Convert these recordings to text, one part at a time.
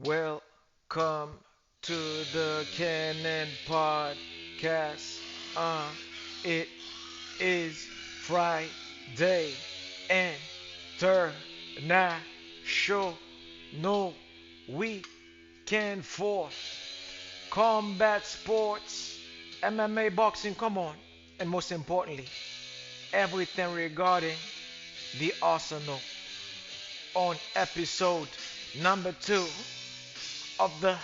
Welcome to the Cannon Podcast. It is Friday and international weekend for combat sports, MMA, boxing. Come on, and most importantly, everything regarding the Arsenal on episode number 2 of the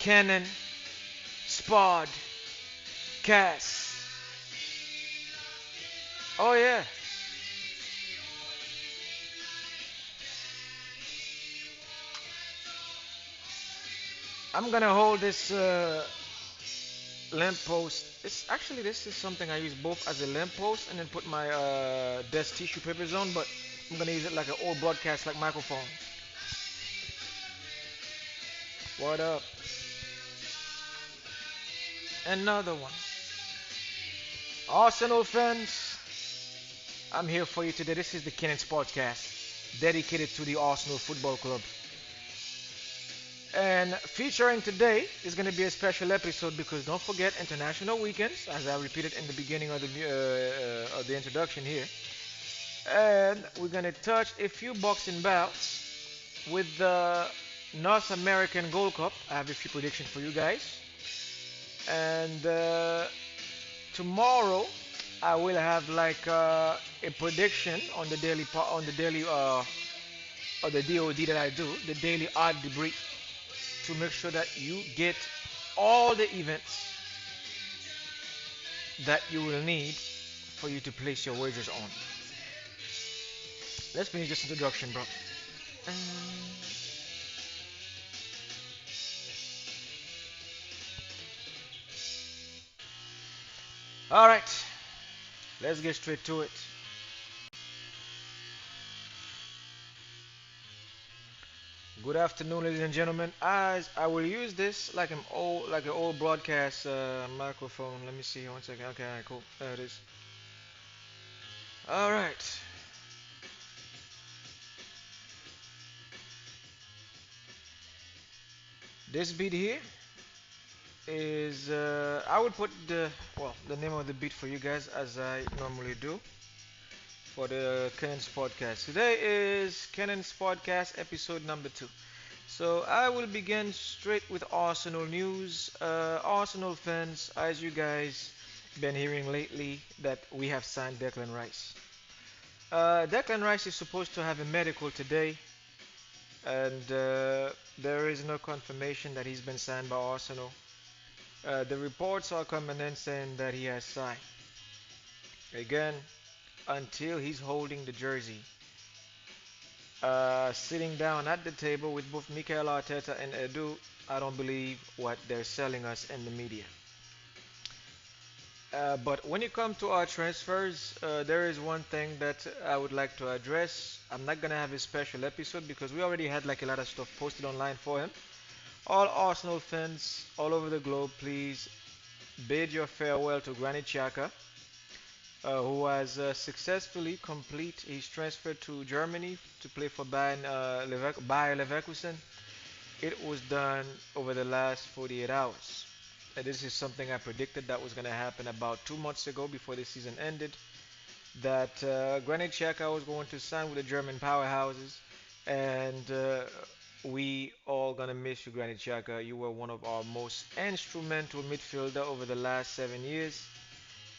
Cannon SpodCast. Oh yeah, I'm gonna hold this lamp post. This is something I use both as a lamp post and then put my desk tissue papers on, but I'm gonna use it like an old broadcast like microphone. What up? Another one. Arsenal fans, I'm here for you today. This is the Cannon SpodCast, dedicated to the Arsenal Football Club. And featuring today is going to be a special episode because don't forget International Weekends, as I repeated in the beginning of the introduction here. And we're going to touch a few boxing bouts with the North American Gold Cup. I have a few predictions for you guys. And tomorrow I will have like a prediction on the daily or the DOD that I do, the daily odd debris, to make sure that you get all the events that you will need for you to place your wagers on. Let's finish this introduction, bro. Um, all right, let's get straight to it. Good afternoon, ladies and gentlemen. As I will use this like an old broadcast microphone. Let me see 1 second. Okay, all right, cool. There it is. All right. This beat here is I would put the name of the beat for you guys as I normally do for the Cannon's podcast. Today is Cannon's podcast episode number 2. So I will begin straight with Arsenal news. Arsenal fans, as you guys been hearing lately, that we have signed Declan Rice. Declan Rice is supposed to have a medical today, and there is no confirmation that he's been signed by Arsenal. The reports are coming in saying that he has signed. Again, until he's holding the jersey, sitting down at the table with both Mikel Arteta and Edu, I don't believe what they're selling us in the media. But when it comes to our transfers, there is one thing that I would like to address. I'm not gonna have a special episode because we already had like a lot of stuff posted online for him. All Arsenal fans all over the globe, please bid your farewell to Granit Xhaka, who has successfully complete his transfer to Germany to play for Bayer Leverkusen. It was done over the last 48 hours. This is something I predicted that was going to happen about 2 months ago before the season ended. That Granit Xhaka was going to sign with the German powerhouses, and we all gonna miss you, Granit Xhaka. You were one of our most instrumental midfielder over the last 7 years,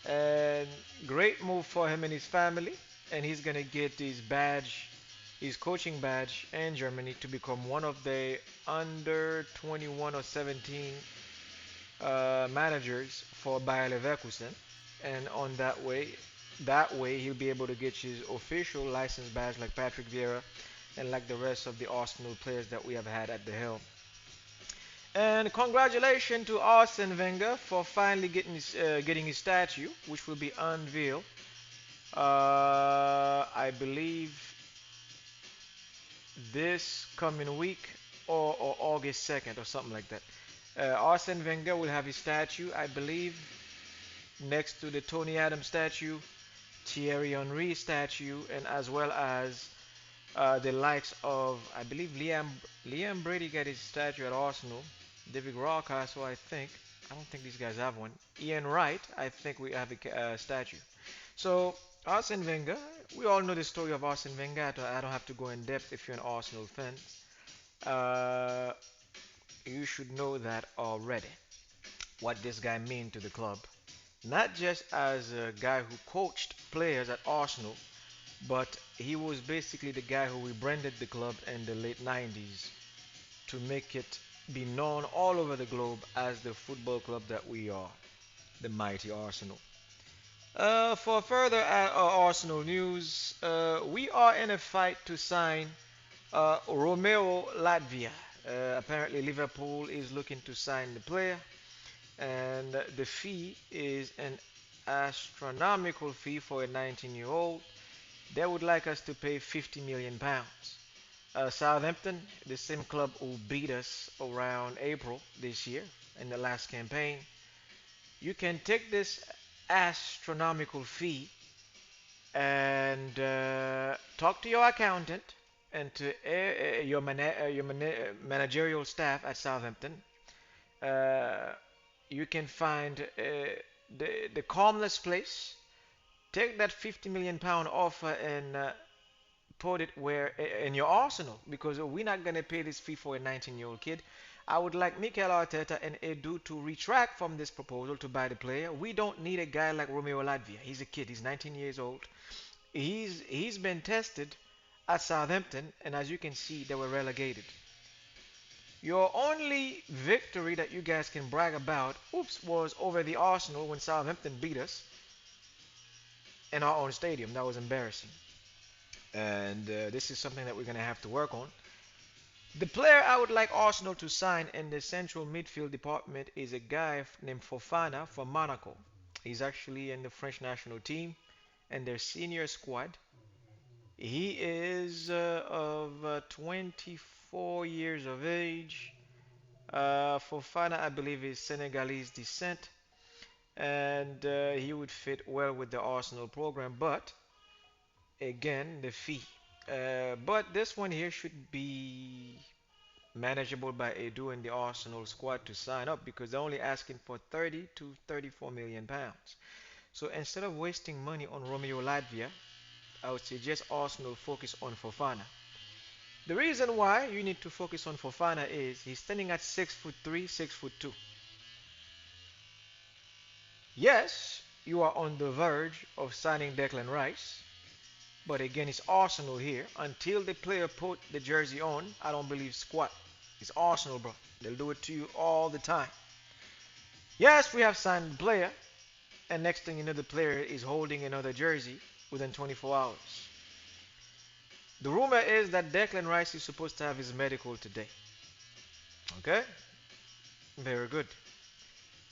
and great move for him and his family. And he's gonna get his badge, his coaching badge in Germany to become one of the under 21 or 17 managers for Bayer Leverkusen. And on that way he'll be able to get his official license badge like Patrick Vieira and like the rest of the Arsenal players that we have had at the helm. And congratulations to Arsene Wenger for finally getting his statue, which will be unveiled. I believe this coming week or August 2nd or something like that. Arsene Wenger will have his statue, I believe, next to the Tony Adams statue, Thierry Henry statue, and as well as the likes of, I believe, Liam Brady got his statue at Arsenal. David Rocastle, I think. I don't think these guys have one. Ian Wright, I think we have a statue. So Arsene Wenger, we all know the story of Arsene Wenger. I don't have to go in depth if you're an Arsenal fan. Uh, you should know that already. What this guy mean to the club, not just as a guy who coached players at Arsenal, but he was basically the guy who rebranded the club in the late 90s to make it be known all over the globe as the football club that we are, the mighty Arsenal. For further Arsenal news, we are in a fight to sign Romeo Latvia. Apparently, Liverpool is looking to sign the player, and the fee is an astronomical fee for a 19-year-old. They would like us to pay 50 million pounds. Southampton, the same club who beat us around April this year in the last campaign, you can take this astronomical fee and talk to your accountant and to your managerial staff at Southampton. Uh, you can find the calmless place. Take that 50 million pound offer and put it where in your arsenal, because we're not gonna pay this fee for a 19-year-old kid. I would like Mikel Arteta and Edu to retract from this proposal to buy the player. We don't need a guy like Romeo Latvia. He's a kid. He's 19 years old. He's been tested at Southampton, and as you can see, they were relegated. Your only victory that you guys can brag about, oops, was over the Arsenal when Southampton beat us in our own stadium. That was embarrassing. And this is something that we're going to have to work on. The player I would like Arsenal to sign in the central midfield department is a guy named Fofana from Monaco. He's actually in the French national team and their senior squad. He is of 24 years of age. Fofana, I believe, is Senegalese descent, and he would fit well with the Arsenal program. But again, the fee. But this one here should be manageable by Edu and the Arsenal squad to sign up, because they're only asking for 30 to 34 million pounds. So instead of wasting money on Romeo Latvia, I would suggest Arsenal focus on Fofana. The reason why you need to focus on Fofana is he's standing at 6'3", 6'2". Yes, you are on the verge of signing Declan Rice, but again, it's Arsenal here. Until the player put the jersey on, I don't believe squat. It's Arsenal, bro. They'll do it to you all the time. Yes, we have signed the player, and next thing you know, the player is holding another jersey within 24 hours. The rumor is that Declan Rice is supposed to have his medical today. Okay? Very good.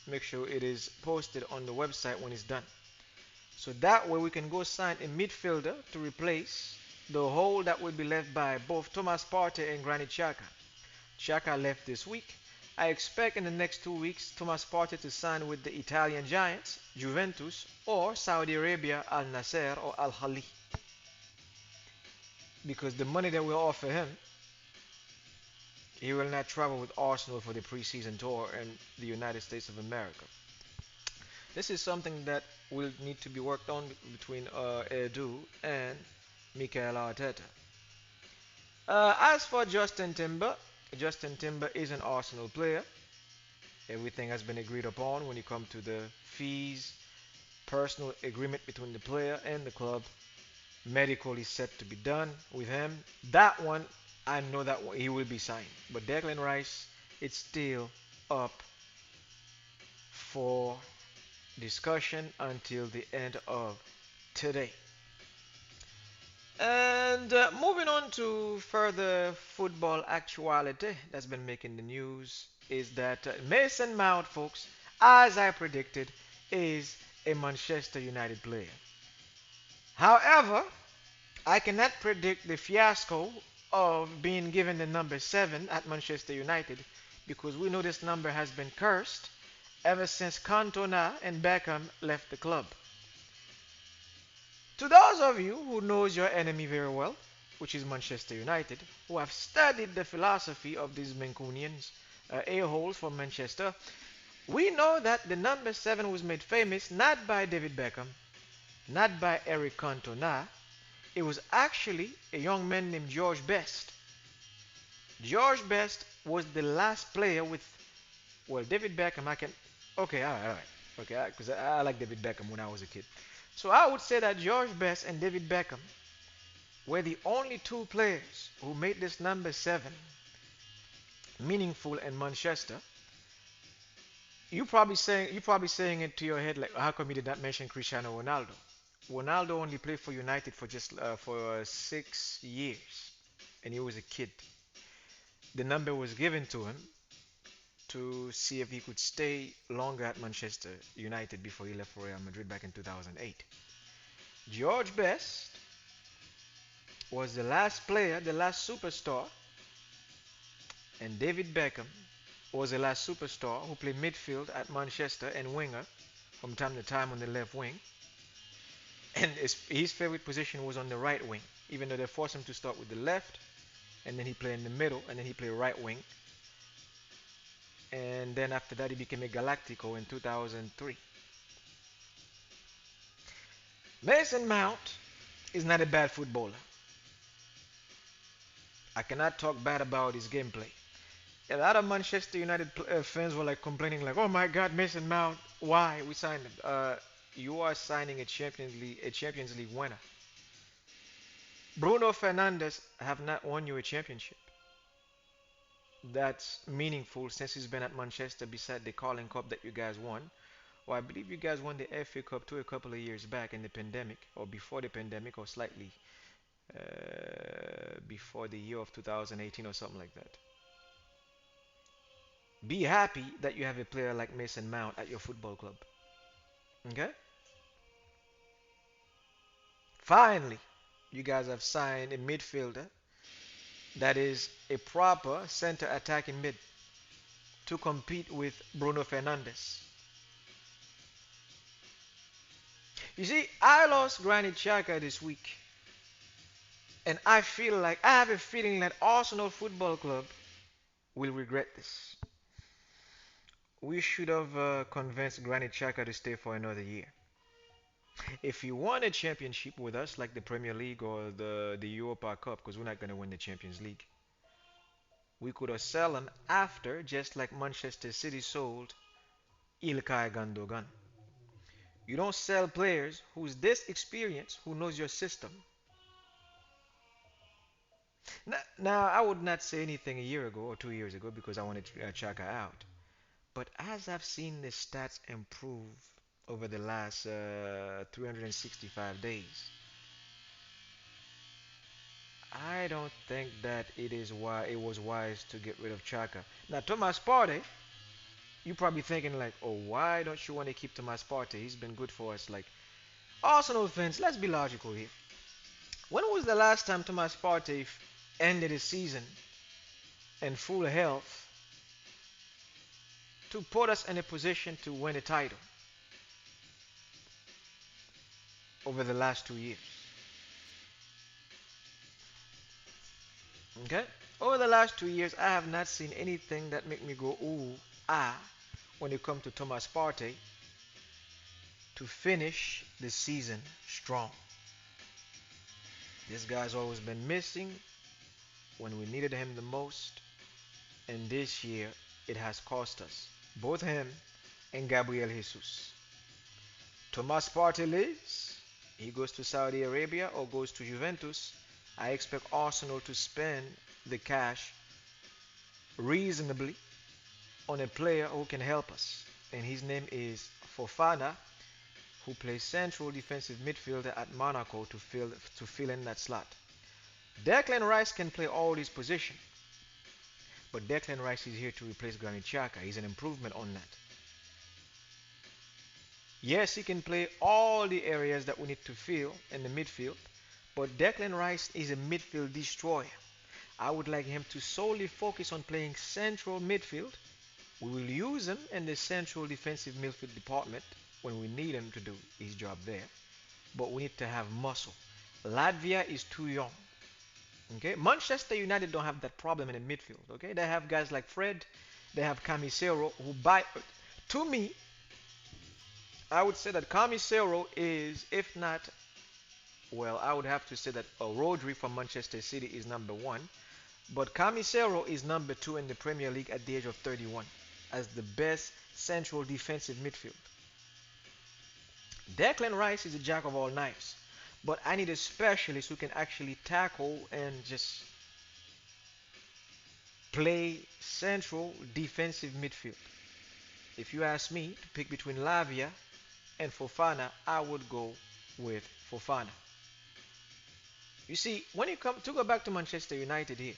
Make sure it is posted on the website when it's done. So that way we can go sign a midfielder to replace the hole that will be left by both Thomas Partey and Granit Xhaka. Xhaka left this week. I expect in the next 2 weeks Thomas Partey to sign with the Italian giants, Juventus, or Saudi Arabia, Al Nasser or Al Khali. Because the money that will offer him, he will not travel with Arsenal for the preseason tour in the United States of America. This is something that will need to be worked on between Edu and Mikel Arteta. As for Justin Timber is an Arsenal player. Everything has been agreed upon when it comes to the fees, personal agreement between the player and the club. Medical is set to be done with him. That one, I know that he will be signed. But Declan Rice, it's still up for discussion until the end of today. And moving on to further football actuality that's been making the news is that Mason Mount, folks, as I predicted, is a Manchester United player. However, I cannot predict the fiasco of being given the number 7 at Manchester United, because we know this number has been cursed ever since Cantona and Beckham left the club. To those of you who knows your enemy very well, which is Manchester United, who have studied the philosophy of these Mancunians, a-holes from Manchester, we know that the number 7 was made famous not by David Beckham, not by Eric Cantona. It was actually a young man named George Best. George Best was the last player with, well, David Beckham. I can, okay, all right, okay, because I like David Beckham when I was a kid. So I would say that George Best and David Beckham were the only two players who made this number 7 meaningful in Manchester. You probably saying it to your head like, how come you did not mention Cristiano Ronaldo? Ronaldo only played for United for just for 6 years, and he was a kid. The number was given to him to see if he could stay longer at Manchester United before he left for Real Madrid back in 2008. George Best was the last player, the last superstar, and David Beckham was the last superstar who played midfield at Manchester and winger from time to time on the left wing. And his favorite position was on the right wing, even though they forced him to start with the left, and then he played in the middle, and then he played right wing. And then after that, he became a Galactico in 2003. Mason Mount is not a bad footballer. I cannot talk bad about his gameplay. A lot of Manchester United fans were like complaining, like, "Oh my God, Mason Mount, why we signed him?" You are signing a Champions League winner. Bruno Fernandes have not won you a championship. That's meaningful since he's been at Manchester. Beside the Carling Cup that you guys won, well, I believe you guys won the FA Cup too a couple of years back in the pandemic, or before the pandemic, or slightly before the year of 2018 or something like that. Be happy that you have a player like Mason Mount at your football club. Okay? Finally, you guys have signed a midfielder that is a proper center attacking mid to compete with Bruno Fernandes. You see, I lost Granit Xhaka this week, and I have a feeling that Arsenal Football Club will regret this. We should have convinced Granit Xhaka to stay for another year. If he won a championship with us, like the Premier League or the Europa Cup, because we're not going to win the Champions League, we could have sell him after, just like Manchester City sold Ilkay Gundogan. You don't sell players who's this experienced, who knows your system. Now, I would not say anything a year ago or 2 years ago because I wanted Chaka out. But as I've seen the stats improve over the last 365 days, I don't think that it was wise to get rid of Chaka. Now, Thomas Partey, you're probably thinking like, oh, why don't you want to keep Thomas Partey? He's been good for us. Like, Arsenal fans, let's be logical here. When was the last time Thomas Partey ended his season in full health to put us in a position to win a title over the last 2 years? Okay? Over the last 2 years, I have not seen anything that make me go ooh ah when it comes to Thomas Partey to finish the season strong. This guy's always been missing when we needed him the most, and this year it has cost us both him and Gabriel Jesus. Thomas Partey leaves, he goes to Saudi Arabia or goes to Juventus. I expect Arsenal to spend the cash reasonably on a player who can help us, and his name is Fofana, who plays central defensive midfielder at Monaco to fill in that slot. Declan Rice can play all these positions, but Declan Rice is here to replace Granit Xhaka. He's an improvement on that. Yes, he can play all the areas that we need to fill in the midfield, but Declan Rice is a midfield destroyer. I would like him to solely focus on playing central midfield. We will use him in the central defensive midfield department when we need him to do his job there. But we need to have muscle. Latvia is too young. Okay, Manchester United don't have that problem in the midfield. Okay, they have guys like Fred, they have Camisero who buy. To me, I would say that Camisero is, if not, well, I would have to say that Rodri from Manchester City is number one, but Camisero is number two in the Premier League at the age of 31 as the best central defensive midfield. Declan Rice is a jack of all knives, but I need a specialist who can actually tackle and just play central defensive midfield. If you ask me to pick between Lavia and Fofana, I would go with Fofana. You see, when you come to go back to Manchester United here,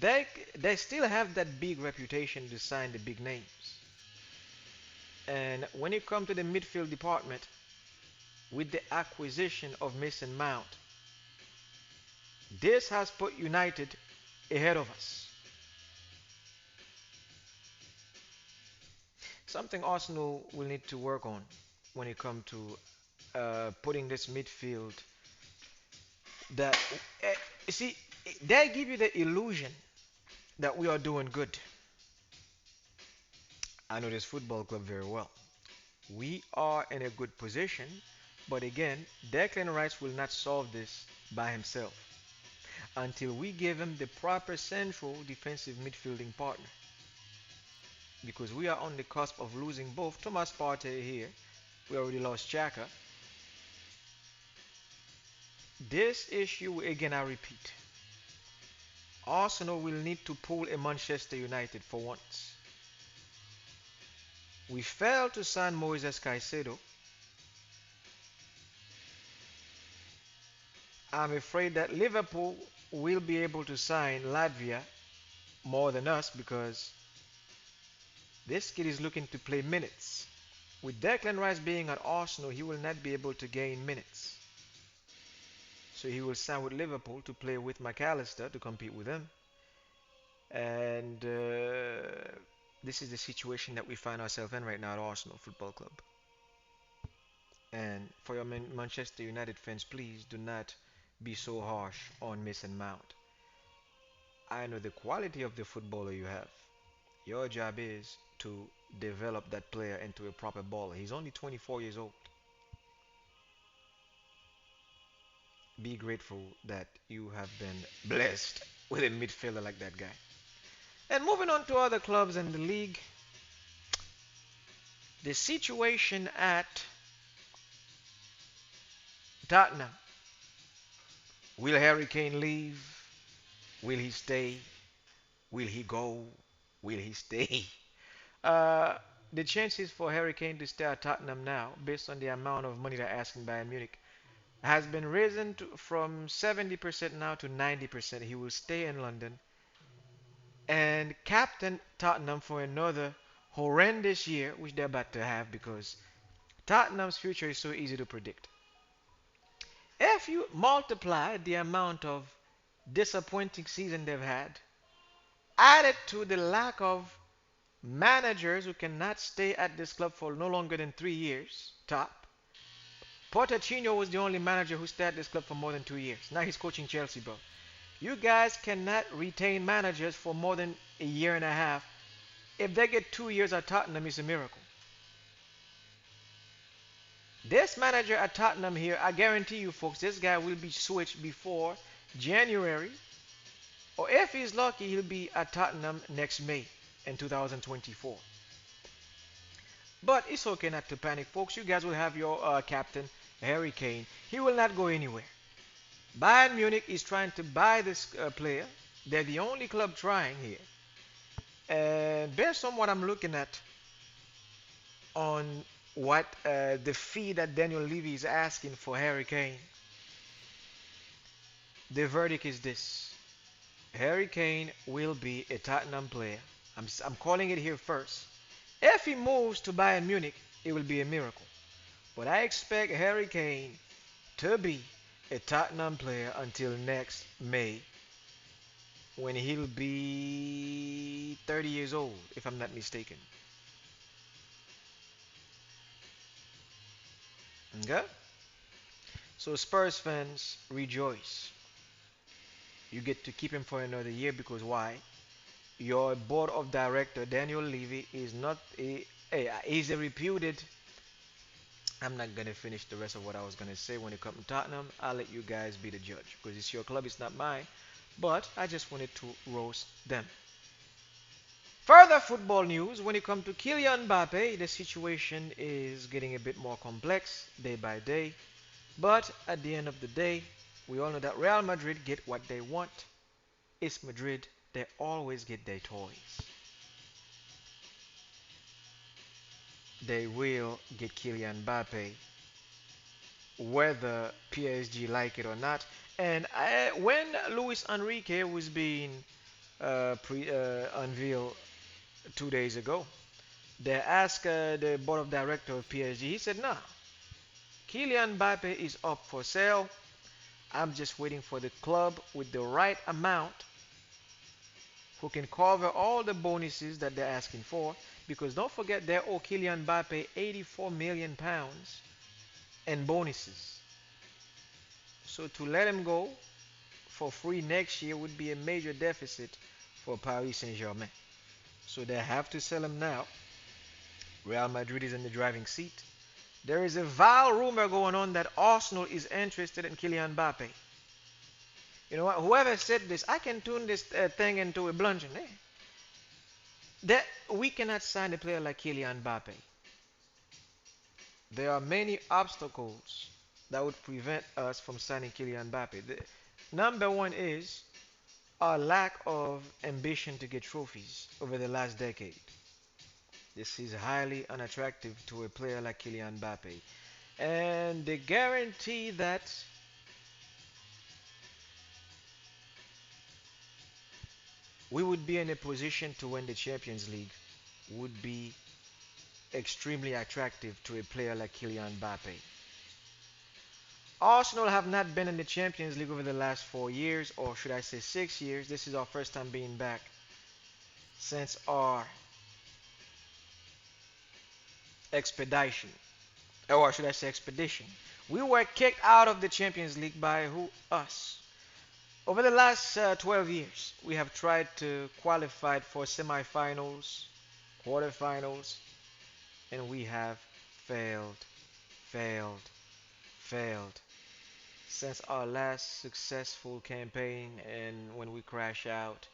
they they still have that big reputation to sign the big names. And when you come to the midfield department, with the acquisition of Mason Mount, this has put United ahead of us. Something Arsenal will need to work on when it comes to putting this midfield that you see they give you the illusion that we are doing good. I know this football club very well. We are in a good position, but again, Declan Rice will not solve this by himself until we give him the proper central defensive midfielding partner. Because we are on the cusp of losing both Thomas Partey here. We already lost Xhaka. This issue, again, I repeat, Arsenal will need to pull a Manchester United for once. We failed to sign Moises Caicedo. I'm afraid that Liverpool will be able to sign Latvia more than us because this kid is looking to play minutes. With Declan Rice being at Arsenal, he will not be able to gain minutes. So he will sign with Liverpool to play with McAllister to compete with him. And this is the situation that we find ourselves in right now at Arsenal Football Club. And for your Manchester United fans, please do not be so harsh on Mason Mount. I know the quality of the footballer you have. Your job is to develop that player into a proper baller. He's only 24 years old. Be grateful that you have been blessed with a midfielder like that guy. And moving on to other clubs in the league, the situation at Tottenham. Will Harry Kane leave? Will he stay? Will he go? Will he stay? Uh, the chances for Harry Kane to stay at Tottenham now, based on the amount of money they're asking Bayern Munich, has been risen from 70% now to 90%. He will stay in London and captain Tottenham for another horrendous year, which they're about to have because Tottenham's future is so easy to predict. If you multiply the amount of disappointing season they've had, added to the lack of managers who cannot stay at this club for no longer than 3 years, top. Pochettino was the only manager who stayed at this club for more than 2 years. Now he's coaching Chelsea, bro. You guys cannot retain managers for more than a year and a half. If they get 2 years at Tottenham, it's a miracle. This manager at Tottenham here, I guarantee you folks, this guy will be switched before January. Or if he's lucky, he'll be at Tottenham next May in 2024. But it's okay not to panic, folks. You guys will have your captain, Harry Kane. He will not go anywhere. Bayern Munich is trying to buy this player. They're the only club trying here. And based on what I'm looking at on what the fee that Daniel Levy is asking for Harry Kane, the verdict is this. Harry Kane will be a Tottenham player. I'm calling it here first. If he moves to Bayern Munich, it will be a miracle. But I expect Harry Kane to be a Tottenham player until next May when he'll be 30 years old, if I'm not mistaken. Okay? So Spurs fans, rejoice. You get to keep him for another year because why? Your board of director Daniel Levy is not he's a reputed. I'm not gonna finish the rest of what I was gonna say when it comes to Tottenham. I'll let you guys be the judge because it's your club, it's not mine. But I just wanted to roast them. Further football news: when it comes to Kylian Mbappe, the situation is getting a bit more complex day by day. But at the end of the day, we all know that Real Madrid get what they want. It's Madrid. They always get their toys. They will get Kylian Mbappe, whether PSG like it or not. And when Luis Enrique was being unveiled 2 days ago, they asked the board of director of PSG. He said, "Nah, Kylian Mbappe is up for sale. I'm just waiting for the club with the right amount who can cover all the bonuses that they're asking for. Because don't forget, they owe Kylian Mbappe 84 million pounds in bonuses. So to let him go for free next year would be a major deficit for Paris Saint-Germain. So they have to sell him now. Real Madrid is in the driving seat. There is a vile rumor going on that Arsenal is interested in Kylian Mbappe. You know what? Whoever said this, I can tune this thing into a bludgeon. That we cannot sign a player like Kylian Mbappe. There are many obstacles that would prevent us from signing Kylian Mbappe. The number one is our lack of ambition to get trophies over the last decade. This is highly unattractive to a player like Kylian Mbappe. And the guarantee that we would be in a position to win the Champions League would be extremely attractive to a player like Kylian Mbappe. Arsenal have not been in the Champions League over the last 4 years, or should I say 6 years. This is our first time being back since our expedition, or should I say expedition. We were kicked out of the Champions League by who? Us. Over the last 12 years, we have tried to qualify for semifinals, quarterfinals, and we have failed, failed, failed. Since our last successful campaign and when we crash out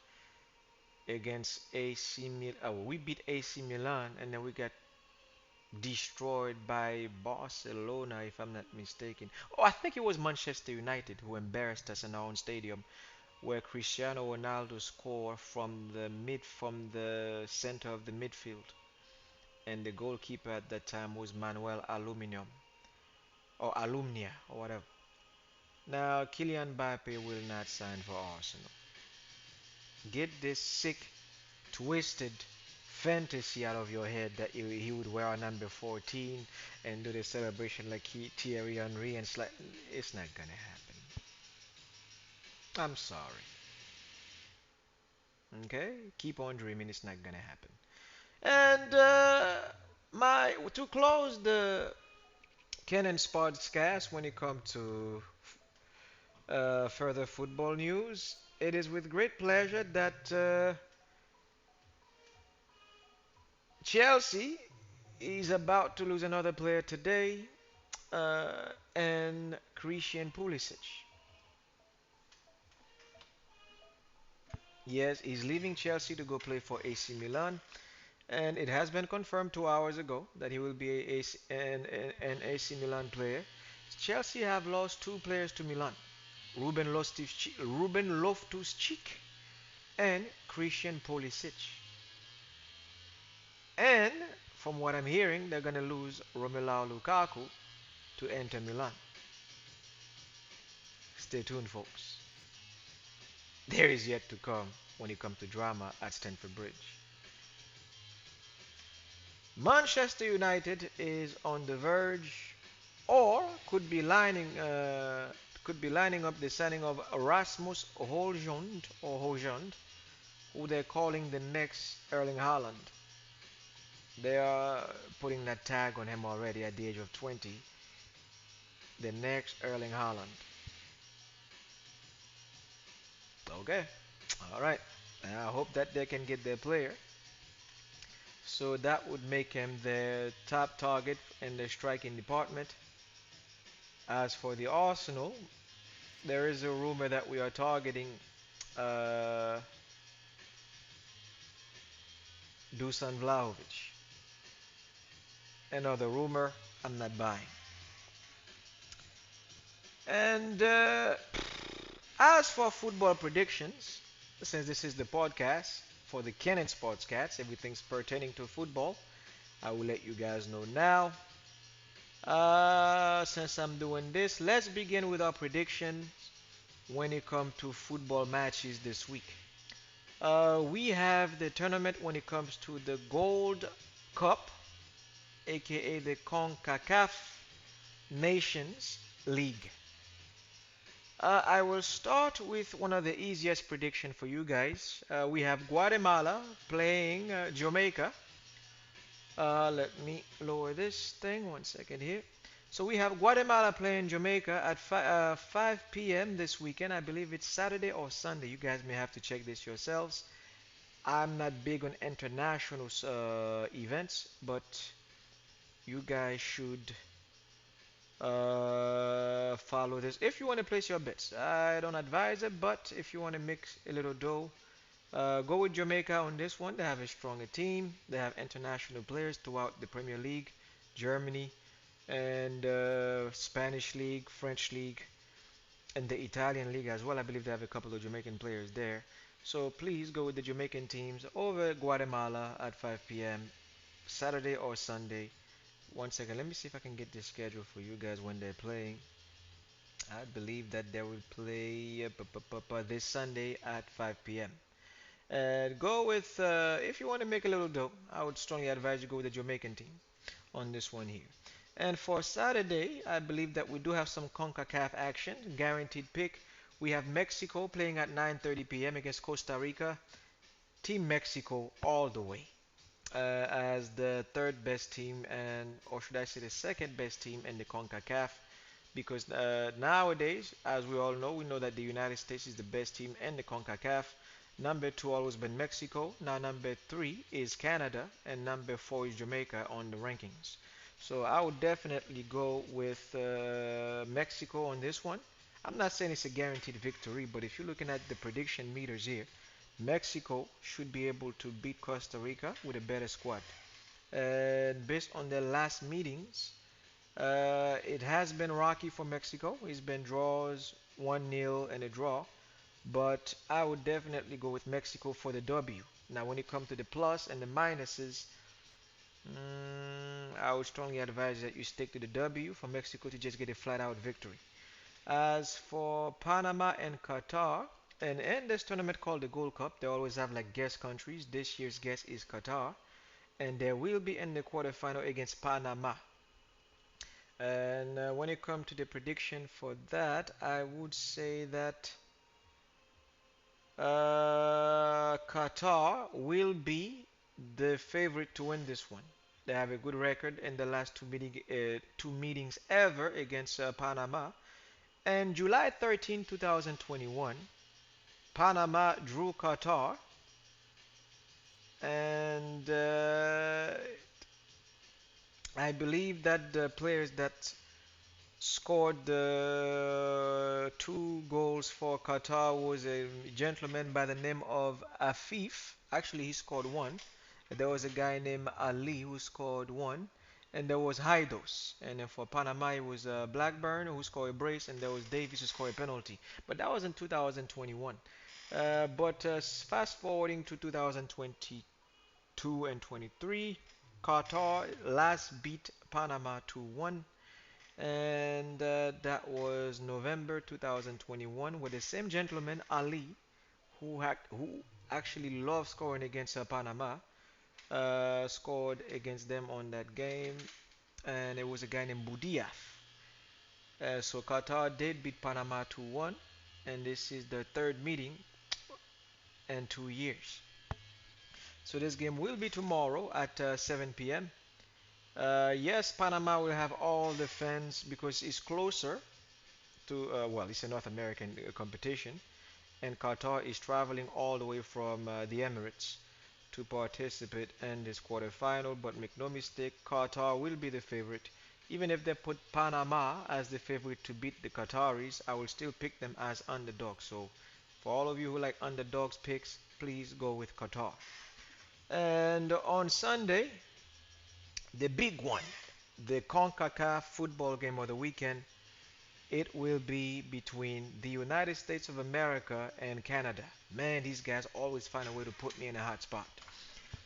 against AC Milan, we beat AC Milan and then we got destroyed by Barcelona, if I'm not mistaken. Oh, I think it was Manchester United who embarrassed us in our own stadium, where Cristiano Ronaldo scored from the center of the midfield, and the goalkeeper at that time was Manuel Aluminium or Alumnia or whatever. Now, Kylian Mbappe will not sign for Arsenal. Get this sick, twisted fantasy out of your head that he would wear a number 14 and do the celebration like Thierry Henry and it's not gonna happen. I'm sorry. Okay, keep on dreaming. It's not gonna happen. And my to close the Cannon SpodCast when it comes to further football news, it is with great pleasure that Chelsea is about to lose another player today, and Christian Pulisic. Yes, he's leaving Chelsea to go play for AC Milan, and it has been confirmed 2 hours ago that he will be an AC Milan player. Chelsea have lost two players to Milan: Ruben Loftus-Cheek and Christian Pulisic. And from what I'm hearing, they're gonna lose Romelu Lukaku to enter Milan. Stay tuned, folks. There is yet to come when it comes to drama at Stamford Bridge. Manchester United is on the verge, or could be lining up the signing of Rasmus Hojlund, who they're calling the next Erling Haaland. They are putting that tag on him already at the age of 20. The next Erling Haaland. Okay. All right. And I hope that they can get their player. So that would make him the top target in the striking department. As for the Arsenal, there is a rumor that we are targeting uh, Dusan Vlahovic. Another rumor I'm not buying. And as for football predictions, since this is the podcast for the Cannon SpodCast, everything's pertaining to football, I will let you guys know now. Since I'm doing this, let's begin with our predictions when it comes to football matches this week. We have the tournament when it comes to the Gold Cup, aka the CONCACAF Nations League. I will start with one of the easiest prediction for you guys. We have Guatemala playing Jamaica. Let me lower this thing 1 second here. So we have Guatemala playing Jamaica at 5 p.m. this weekend. I believe it's Saturday or Sunday. You guys may have to check this yourselves. I'm not big on international events, but you guys should follow this. If you want to place your bets, I don't advise it, but if you want to mix a little dough, go with Jamaica on this one. They have a stronger team. They have international players throughout the Premier League, Germany, and Spanish League, French League, and the Italian League as well. I believe they have a couple of Jamaican players there. So please go with the Jamaican teams over Guatemala at 5 p.m. Saturday or Sunday. 1 second, let me see if I can get this schedule for you guys when they're playing. I believe that they will play this Sunday at 5 p.m. And go with, if you want to make a little dough, I would strongly advise you go with the Jamaican team on this one here. And for Saturday, I believe that we do have some CONCACAF action, guaranteed pick. We have Mexico playing at 9:30 p.m. against Costa Rica. Team Mexico all the way as the third best team, and or should I say the second best team in the CONCACAF, because nowadays, as we all know, we know that the United States is the best team in the CONCACAF. Number two always been Mexico. Now number three is Canada, and number four is Jamaica on the rankings. So I would definitely go with Mexico on this one. I'm not saying it's a guaranteed victory, but if you're looking at the prediction meters here, Mexico should be able to beat Costa Rica with a better squad. And based on their last meetings, it has been rocky for Mexico. It's been draws, 1-0 and a draw. But I would definitely go with Mexico for the W. Now, when it comes to the plus and the minuses, I would strongly advise that you stick to the W for Mexico to just get a flat out victory. As for Panama and Qatar, and in this tournament called the Gold Cup, they always have like guest countries. This year's guest is Qatar, and they will be in the quarterfinal against Panama. And when it comes to the prediction for that, I would say that Qatar will be the favorite to win this one. They have a good record in the last two meetings ever against Panama. And July 13, 2021, Panama drew Qatar, and I believe that the players that scored the two goals for Qatar was a gentleman by the name of Afif. Actually, he scored one. There was a guy named Ali who scored one, and there was Haidos. And then for Panama, it was Blackburn who scored a brace, and there was Davis who scored a penalty. But that was in 2021. But fast forwarding to 2022 and 23, Qatar last beat Panama 2-1, and that was November 2021, with the same gentleman Ali, who actually loved scoring against Panama, scored against them on that game, and it was a guy named Boudiaf. So Qatar did beat Panama 2-1, and this is the third meeting in 2 years. So this game will be tomorrow at 7 p.m. Yes, Panama will have all the fans because it's closer to, well, it's a North American competition, and Qatar is traveling all the way from the Emirates to participate in this quarterfinal. But make no mistake, Qatar will be the favorite. Even if they put Panama as the favorite to beat the Qataris, I will still pick them as underdogs. So, for all of you who like underdogs picks, please go with Qatar. And on Sunday, the big one, the CONCACAF football game of the weekend, it will be between the United States of America and Canada. Man, these guys always find a way to put me in a hot spot.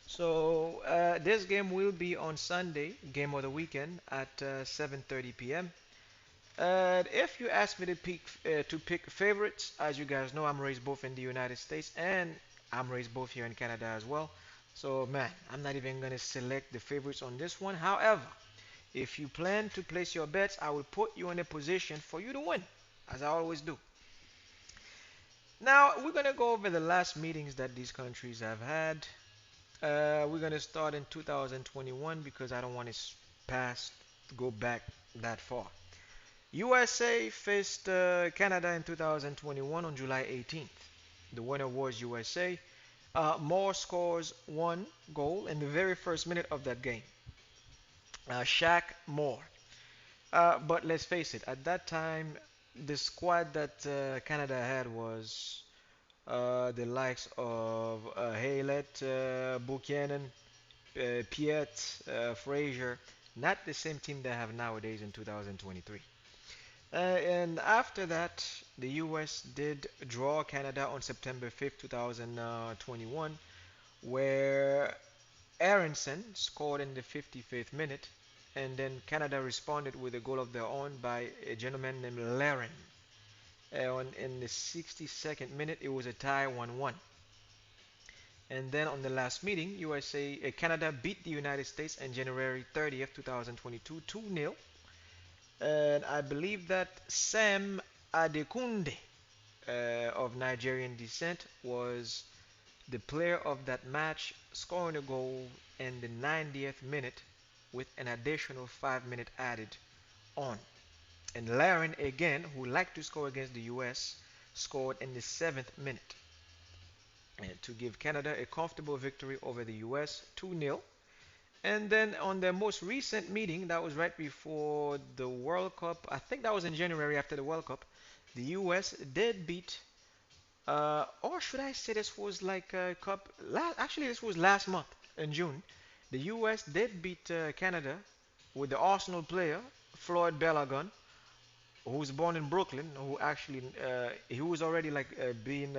So this game will be on Sunday, game of the weekend at 7:30 p.m. If you ask me to pick favorites, as you guys know, I'm raised both in the United States and I'm raised both here in Canada as well. So man, I'm not even gonna select the favorites on this one. However, if you plan to place your bets, I will put you in a position for you to win, as I always do. Now, we're going to go over the last meetings that these countries have had. We're going to start in 2021 because I don't want to pass, go back that far. USA faced Canada in 2021 on July 18th. The winner was USA. Moore scores one goal in the very first minute of that game. Shaq Moore. But let's face it, at that time, the squad that Canada had was the likes of Haylett, Buchanan, Piet, Frazier, not the same team they have nowadays in 2023. And after that, the US did draw Canada on September 5th, 2021, where Aronson scored in the 55th minute, and then Canada responded with a goal of their own by a gentleman named Laren. In the 62nd minute, it was a tie 1-1. And then on the last meeting, Canada beat the United States on January 30th, 2022, 2-0. And I believe that Sam Adekunle of Nigerian descent was the player of that match, scoring a goal in the 90th minute with an additional 5 minute added on. And Laren, again, who liked to score against the US, scored in the 7th minute to give Canada a comfortable victory over the US 2-0. And then on their most recent meeting, that was right before the World Cup, I think that was in January after the World Cup, the US did beat, or should I say this was like a cup, actually this was last month in June. The US did beat Canada with the Arsenal player, Floyd Balogun, who was born in Brooklyn, who actually, he was already like being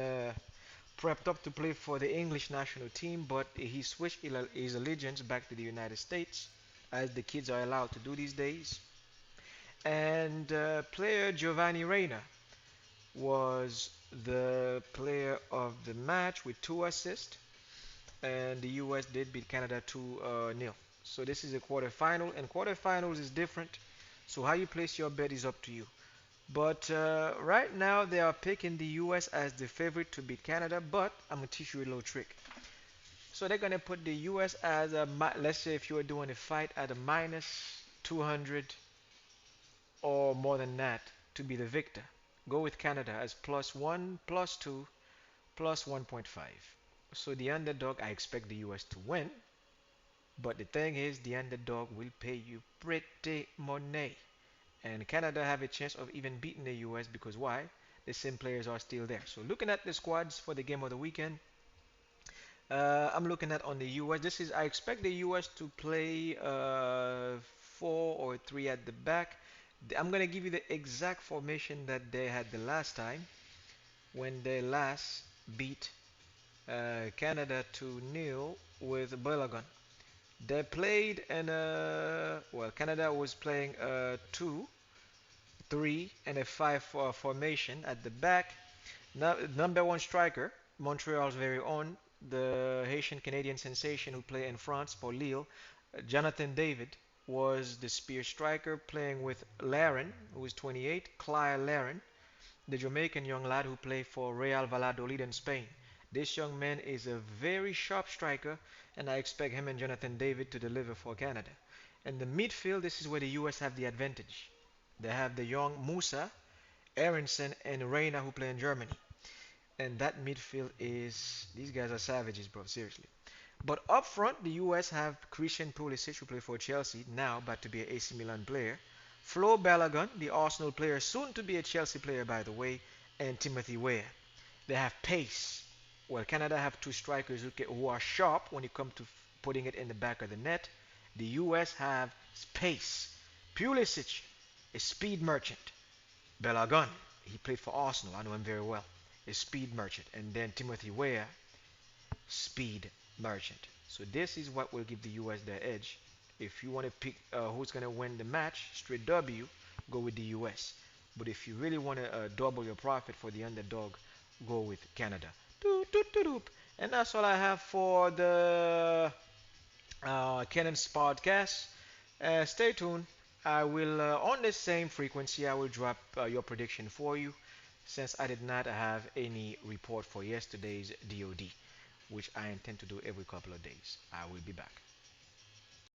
prepped up to play for the English national team, but he switched his allegiance back to the United States, as the kids are allowed to do these days. And player Giovanni Reina was the player of the match with 2 assists, and the US did beat Canada 2-0. So this is a quarterfinal, and quarterfinals is different. So how you place your bet is up to you. But right now they are picking the US as the favorite to beat Canada, but I'm gonna teach you a little trick. So they're gonna put the US as let's say if you were doing a fight at a minus 200 or more than that to be the victor. Go with Canada as +1, +2, plus 1.5. So the underdog, I expect the US to win, but the thing is, the underdog will pay you pretty money. And Canada have a chance of even beating the US because why? The same players are still there. So looking at the squads for the game of the weekend, I'm looking at on the US. I expect the US to play 4 or 3 at the back. I'm gonna give you the exact formation that they had the last time when they last beat Canada 2-0 with Balogun. They played in Canada was playing 2-3 and a 5 formation at the back. Now, number one striker, Montreal's very own, the Haitian Canadian sensation who play in France for Lille, Jonathan David, was the spear striker playing with Laren, who is 28, Claire Laren, the Jamaican young lad who played for Real Valladolid in Spain. This young man is a very sharp striker, and I expect him and Jonathan David to deliver for Canada. In the midfield, this is where the US have the advantage. They have the young Musa, Aronson, and Reina who play in Germany. And that midfield is these guys are savages, bro. Seriously. But up front, the US have Christian Pulisic, who played for Chelsea, now about to be an AC Milan player. Flo Balogun, the Arsenal player, soon to be a Chelsea player, by the way, and Timothy Weah. They have pace. Well, Canada have two strikers who are sharp when it comes to putting it in the back of the net. The US have pace. Pulisic, a speed merchant. Balogun, he played for Arsenal. I know him very well. A speed merchant. And then Timothy Weah, speed merchant. So this is what will give the US their edge. If you want to pick who's going to win the match, straight W, go with the US. But if you really want to double your profit for the underdog, go with Canada. Doop, doop, doop, doop. And that's all I have for the Cannon SpodCast. Stay tuned. I will, on the same frequency, I will drop your prediction for you since I did not have any report for yesterday's DOD, which I intend to do every couple of days. I will be back.